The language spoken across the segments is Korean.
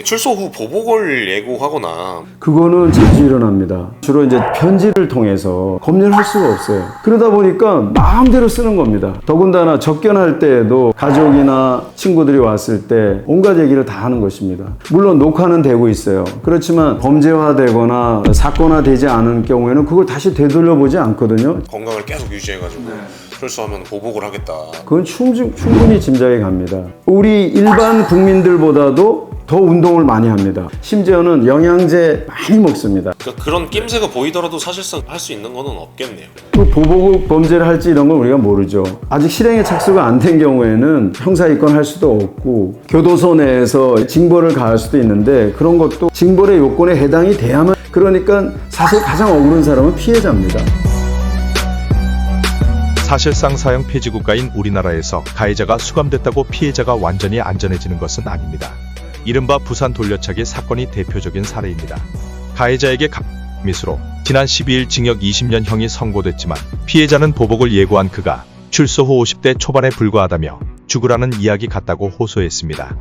출소 후 보복을 예고하거나 그거는 자주 일어납니다. 주로 이제 편지를 통해서 검열할 수가 없어요. 그러다 보니까 마음대로 쓰는 겁니다. 더군다나 접견할 때에도 가족이나 친구들이 왔을 때 온갖 얘기를 다 하는 것입니다. 물론 녹화는 되고 있어요. 그렇지만 범죄화되거나 사건화되지 않은 경우에는 그걸 다시 되돌려보지 않거든요. 건강을 계속 유지해가지고 출소하면 보복을 하겠다. 그건 충분히 짐작이 갑니다. 우리 일반 국민들보다도 더 운동을 많이 합니다. 심지어는 영양제 많이 먹습니다. 그러니까 그런 낌새가 보이더라도 사실상 할 수 있는 거는 없겠네요. 그 보복 범죄를 할지 이런 건 우리가 모르죠. 아직 실행에 착수가 안 된 경우에는 형사 입건할 수도 없고 교도소 내에서 징벌을 가할 수도 있는데 그런 것도 징벌의 요건에 해당이 돼야만, 그러니까 사실 가장 억울한 사람은 피해자입니다. 사실상 사형 폐지 국가인 우리나라에서 가해자가 수감됐다고 피해자가 완전히 안전해지는 것은 아닙니다. 이른바 부산 돌려차기 사건이 대표적인 사례입니다. 가해자에게 미수로 지난 12일 징역 20년형이 선고됐지만 피해자는 보복을 예고한 그가 출소 후 50대 초반에 불과하다며 죽으라는 이야기 같다고 호소했습니다.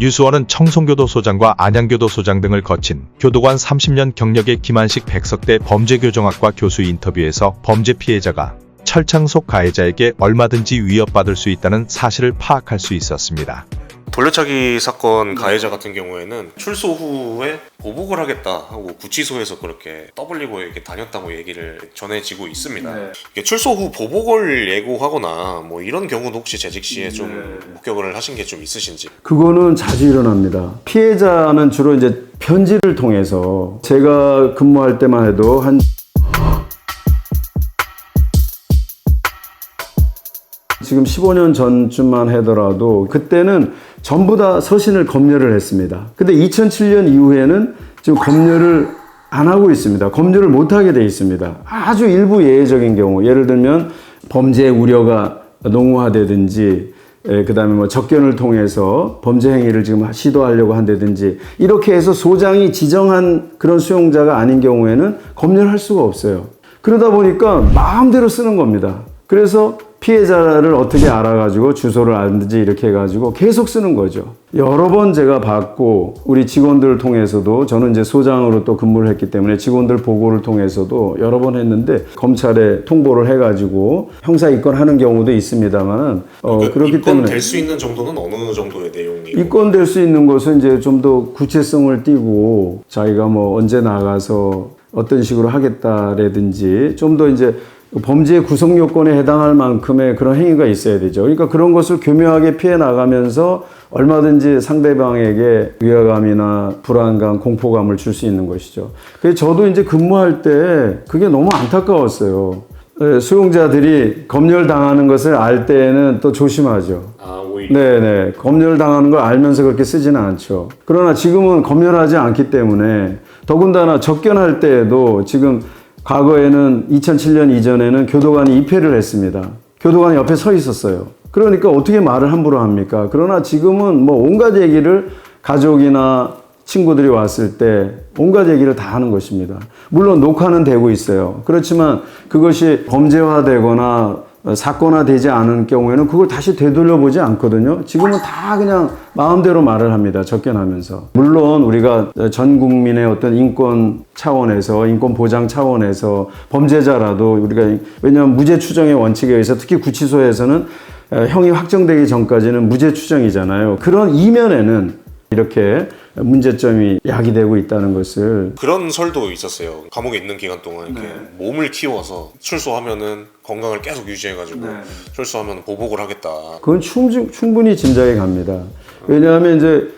유수원은 청송교도소장과 안양교도소장 등을 거친 교도관 30년 경력의 김한식 백석대 범죄교정학과 교수 인터뷰에서 범죄 피해자가 철창 속 가해자에게 얼마든지 위협받을 수 있다는 사실을 파악할 수 있었습니다. 돌려차기 사건 가해자 같은 경우에는 출소 후에 보복을 하겠다 하고 구치소에서 그렇게 떠벌리고 이렇게 다녔다고 얘기를 전해지고 있습니다. 이게 출소 후 보복을 예고하거나 뭐 이런 경우도 혹시 재직 시에 좀 목격을 하신 게 좀 있으신지? 그거는 자주 일어납니다. 피해자는 주로 이제 편지를 통해서, 제가 근무할 때만 해도 지금 15년 전쯤만 하더라도 그때는 전부 다 서신을 검열을 했습니다. 근데 2007년 이후에는 지금 검열을 안 하고 있습니다. 검열을 못 하게 돼 있습니다. 아주 일부 예외적인 경우, 예를 들면 범죄 우려가 농후화되든지, 그 다음에 뭐 접견을 통해서 범죄 행위를 지금 시도하려고 한다든지, 이렇게 해서 소장이 지정한 그런 수용자가 아닌 경우에는 검열할 수가 없어요. 그러다 보니까 마음대로 쓰는 겁니다. 그래서 피해자를 어떻게 알아가지고 주소를 알든지 이렇게 해가지고 계속 쓰는 거죠. 여러 번 제가 받고, 우리 직원들을 통해서도, 저는 이제 소장으로 또 근무를 했기 때문에 직원들 보고를 통해서도 여러 번 했는데 검찰에 통보를 해가지고 형사 입건하는 경우도 있습니다만은 그렇기 때문에 입건될 수 있는 정도는 어느 정도의 내용이? 입건될 수 있는 것은 이제 좀 더 구체성을 띠고 자기가 뭐 언제 나가서 어떤 식으로 하겠다라든지 좀 더 이제 범죄의 구성 요건에 해당할 만큼의 그런 행위가 있어야 되죠. 그러니까 그런 것을 교묘하게 피해 나가면서 얼마든지 상대방에게 위화감이나 불안감, 공포감을 줄 수 있는 것이죠. 그래서 저도 이제 근무할 때 그게 너무 안타까웠어요. 수용자들이 검열 당하는 것을 알 때에는 또 조심하죠. 오히려. 네네. 검열 당하는 걸 알면서 그렇게 쓰지는 않죠. 그러나 지금은 검열하지 않기 때문에, 더군다나 접견할 때에도 지금, 과거에는 2007년 이전에는 교도관이 입회를 했습니다. 교도관이 옆에 서 있었어요. 그러니까 어떻게 말을 함부로 합니까? 그러나 지금은 뭐 온갖 얘기를, 가족이나 친구들이 왔을 때 온갖 얘기를 다 하는 것입니다. 물론 녹화는 되고 있어요. 그렇지만 그것이 범죄화되거나 사건화되지 않은 경우에는 그걸 다시 되돌려보지 않거든요. 지금은 다 그냥 마음대로 말을 합니다. 접견하면서. 물론 우리가 전 국민의 어떤 인권 차원에서, 인권 보장 차원에서 범죄자라도 우리가, 왜냐하면 무죄 추정의 원칙에 의해서 특히 구치소에서는 형이 확정되기 전까지는 무죄 추정이잖아요. 그런 이면에는 이렇게 문제점이 야기되고 있다는 것을. 그런 설도 있었어요. 감옥에 있는 기간 동안 이렇게 몸을 키워서 출소하면은 건강을 계속 유지해가지고 출소하면 보복을 하겠다. 그건 충분히 짐작이 갑니다. 왜냐하면 이제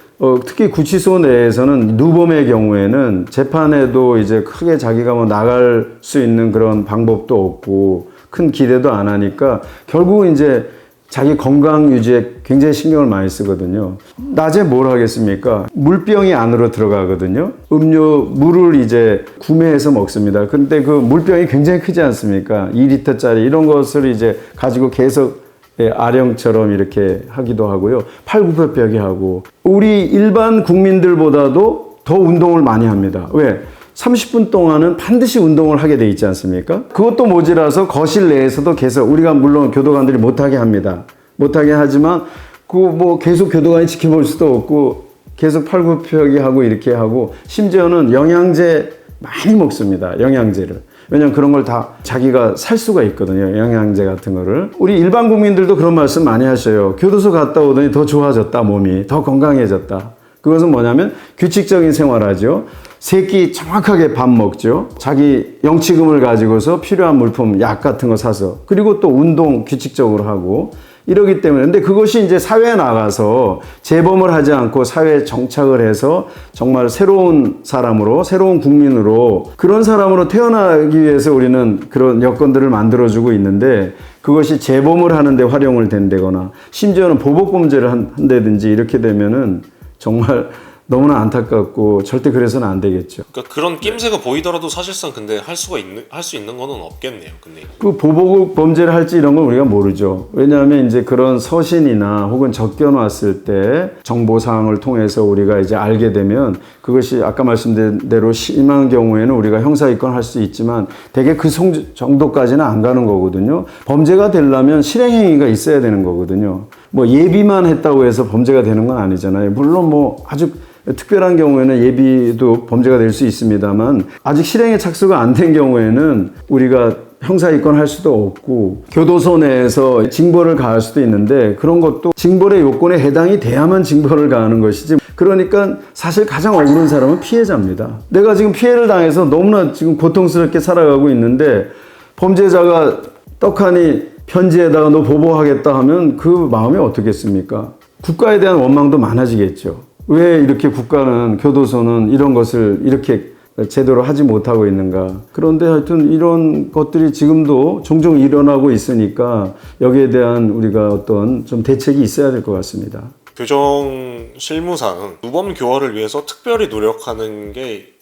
특히 구치소 내에서는 누범의 경우에는 재판에도 이제 크게 자기가 뭐 나갈 수 있는 그런 방법도 없고 큰 기대도 안 하니까 결국은 이제 자기 건강 유지에 굉장히 신경을 많이 쓰거든요. 낮에 뭘 하겠습니까? 물병이 안으로 들어가거든요. 물을 이제 구매해서 먹습니다. 근데 그 물병이 굉장히 크지 않습니까? 2리터짜리 이런 것을 이제 가지고 계속 아령처럼 이렇게 하기도 하고요. 팔굽혀펴기 하고. 우리 일반 국민들보다도 더 운동을 많이 합니다. 왜? 30분 동안은 반드시 운동을 하게 돼 있지 않습니까? 그것도 모자라서 거실 내에서도 계속, 우리가 물론 교도관들이 못하게 합니다. 못하게 하지만 그 뭐 계속 교도관이 지켜볼 수도 없고 계속 팔굽혀펴기 하고 이렇게 하고 심지어는 영양제 많이 먹습니다. 영양제를. 왜냐면 그런 걸 다 자기가 살 수가 있거든요. 영양제 같은 거를. 우리 일반 국민들도 그런 말씀 많이 하셔요. 교도소 갔다 오더니 더 좋아졌다, 몸이. 더 건강해졌다. 그것은 뭐냐면 규칙적인 생활하죠. 세끼 정확하게 밥 먹죠. 자기 영치금을 가지고서 필요한 물품, 약 같은 거 사서. 그리고 또 운동 규칙적으로 하고. 이러기 때문에. 근데 그것이 이제 사회에 나가서 재범을 하지 않고 사회에 정착을 해서 정말 새로운 사람으로, 새로운 국민으로 그런 사람으로 태어나기 위해서 우리는 그런 여건들을 만들어주고 있는데 그것이 재범을 하는데 활용을 된다거나 심지어는 보복범죄를 한다든지 이렇게 되면은 정말 너무나 안타깝고 절대 그래서는 안 되겠죠. 그러니까 그런 낌새가 보이더라도 사실상 근데 할 수 있는 거는 없겠네요. 근데 그 보복 범죄를 할지 이런 건 우리가 모르죠. 왜냐하면 이제 그런 서신이나 혹은 적겨놨을 때 정보 사항을 통해서 우리가 이제 알게 되면 그것이 아까 말씀드린 대로 심한 경우에는 우리가 형사 입건할 수 있지만 대개 그 정도까지는 안 가는 거거든요. 범죄가 되려면 실행행위가 있어야 되는 거거든요. 뭐 예비만 했다고 해서 범죄가 되는 건 아니잖아요. 물론 뭐 아주 특별한 경우에는 예비도 범죄가 될 수 있습니다만 아직 실행에 착수가 안 된 경우에는 우리가 형사 입건할 수도 없고 교도소 내에서 징벌을 가할 수도 있는데 그런 것도 징벌의 요건에 해당이 돼야만 징벌을 가하는 것이지. 그러니까 사실 가장 억울한 사람은 피해자입니다. 내가 지금 피해를 당해서 너무나 지금 고통스럽게 살아가고 있는데 범죄자가 떡하니 편지에다가 너 보복하겠다 하면 그 마음이 어떻겠습니까? 국가에 대한 원망도 많아지겠죠. 왜 이렇게 국가는, 교도소는 이런 것을 이렇게 제대로 하지 못하고 있는가. 그런데 하여튼 이런 것들이 지금도 종종 일어나고 있으니까 여기에 대한 우리가 어떤 좀 대책이 있어야 될 것 같습니다. 교정 실무상 누범 교화를 위해서 특별히 노력하는 게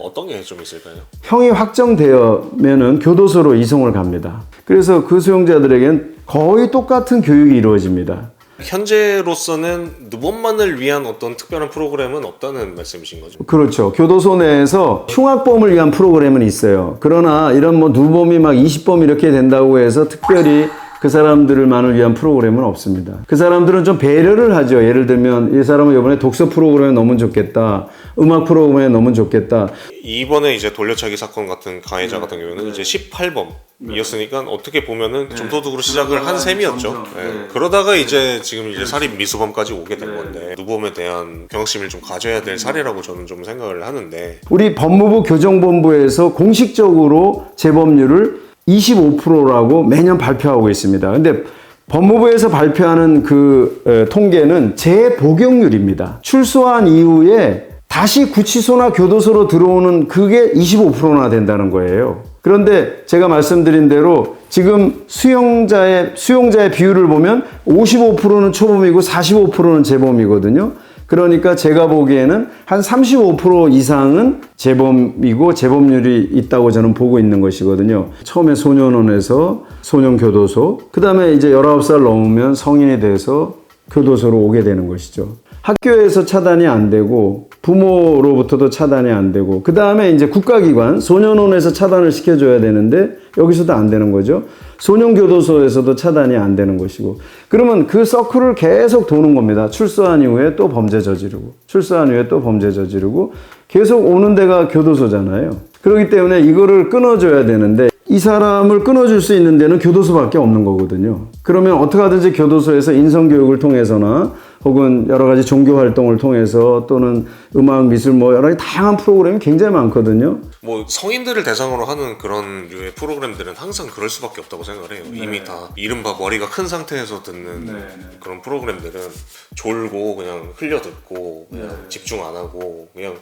어떤 게 좀 있을까요? 형이 확정되면은 교도소로 이송을 갑니다. 그래서 그 수용자들에겐 거의 똑같은 교육이 이루어집니다. 현재로서는 누범만을 위한 어떤 특별한 프로그램은 없다는 말씀이신 거죠? 그렇죠. 교도소 내에서 흉악범을 위한 프로그램은 있어요. 그러나 이런 뭐 누범이 막 20범 이렇게 된다고 해서 특별히 그 사람들만을 위한 프로그램은 없습니다. 그 사람들은 좀 배려를 하죠. 예를 들면 이 사람은 이번에 독서 프로그램에 넣으면 좋겠다. 음악 프로그램에 넣으면 좋겠다. 이번에 이제 돌려차기 사건 같은 가해자 같은 경우는 이제 18범이었으니까 어떻게 보면은 좀도둑으로 시작을 한 셈이었죠. 그러다가 이제 지금 이제 살인 미수범까지 오게 된 건데 누범에 대한 경각심을 좀 가져야 될 사례라고 저는 좀 생각을 하는데 우리 법무부 교정본부에서 공식적으로 재범률을 25%라고 매년 발표하고 있습니다. 근데 법무부에서 발표하는 그 통계는 재복용률입니다. 출소한 이후에 다시 구치소나 교도소로 들어오는 그게 25%나 된다는 거예요. 그런데 제가 말씀드린 대로 지금 수용자의 비율을 보면 55%는 초범이고 45%는 재범이거든요. 그러니까 제가 보기에는 한 35% 이상은 재범이고 재범률이 있다고 저는 보고 있는 것이거든요. 처음에 소년원에서 소년교도소, 그 다음에 이제 19살 넘으면 성인이 돼서 교도소로 오게 되는 것이죠. 학교에서 차단이 안 되고 부모로부터도 차단이 안 되고 그 다음에 이제 국가기관 소년원에서 차단을 시켜줘야 되는데 여기서도 안 되는 거죠. 소년교도소에서도 차단이 안 되는 것이고 그러면 그 서클을 계속 도는 겁니다. 출소한 이후에 또 범죄 저지르고 출소한 이후에 또 범죄 저지르고 계속 오는 데가 교도소잖아요. 그렇기 때문에 이거를 끊어줘야 되는데 이 사람을 끊어줄 수 있는 데는 교도소밖에 없는 거거든요. 그러면 어떻게 하든지 교도소에서 인성교육을 통해서나 혹은 여러 가지 종교 활동을 통해서 또는 음악, 미술 뭐 여러 가지 다양한 프로그램이 굉장히 많거든요. 뭐 성인들을 대상으로 하는 그런 류의 프로그램들은 항상 그럴 수밖에 없다고 생각을 해요. 이미 다 이른바 머리가 큰 상태에서 듣는 그런 프로그램들은 졸고 그냥 흘려듣고 그냥 집중 안 하고 그냥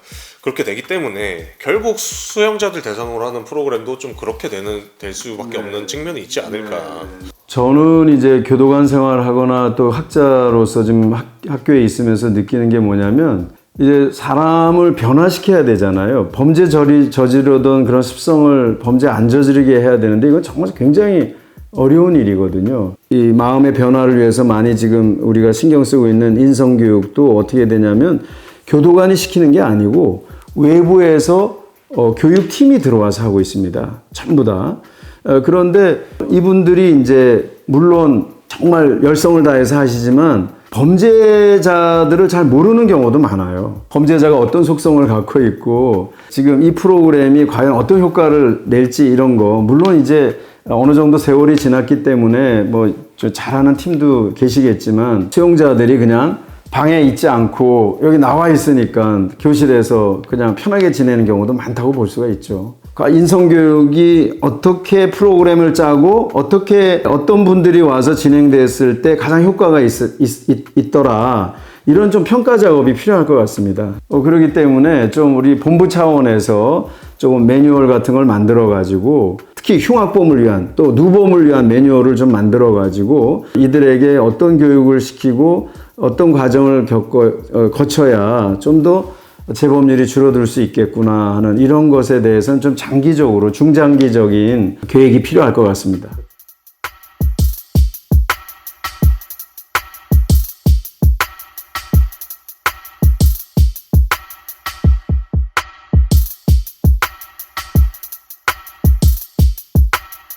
그렇게 되기 때문에 결국 수용자들 대상으로 하는 프로그램도 좀 그렇게 될 수밖에 없는 측면이 있지 않을까. 저는 이제 교도관 생활을 하거나 또 학자로서 지금 학교에 있으면서 느끼는 게 뭐냐면 이제 사람을 변화시켜야 되잖아요. 범죄 저지르던 그런 습성을 범죄 안 저지르게 해야 되는데 이건 정말 굉장히 어려운 일이거든요. 이 마음의 변화를 위해서 많이 지금 우리가 신경 쓰고 있는 인성교육도 어떻게 되냐면 교도관이 시키는 게 아니고 외부에서 교육팀이 들어와서 하고 있습니다. 전부 다. 그런데 이분들이 이제 물론 정말 열성을 다해서 하시지만 범죄자들을 잘 모르는 경우도 많아요. 범죄자가 어떤 속성을 갖고 있고 지금 이 프로그램이 과연 어떤 효과를 낼지 이런 거 물론 이제 어느 정도 세월이 지났기 때문에 뭐 잘하는 팀도 계시겠지만 수용자들이 그냥 방에 있지 않고 여기 나와 있으니까 교실에서 그냥 편하게 지내는 경우도 많다고 볼 수가 있죠. 그러니까 인성교육이 어떻게 프로그램을 짜고 어떻게 어떤 분들이 와서 진행됐을 때 가장 효과가 있더라. 이런 좀 평가 작업이 필요할 것 같습니다. 그렇기 때문에 좀 우리 본부 차원에서 조금 매뉴얼 같은 걸 만들어 가지고 특히 흉악범을 위한 또 누범을 위한 매뉴얼을 좀 만들어 가지고 이들에게 어떤 교육을 시키고 어떤 과정을 거쳐야 좀 더 재범률이 줄어들 수 있겠구나 하는 이런 것에 대해서는 좀 장기적으로 중장기적인 계획이 필요할 것 같습니다.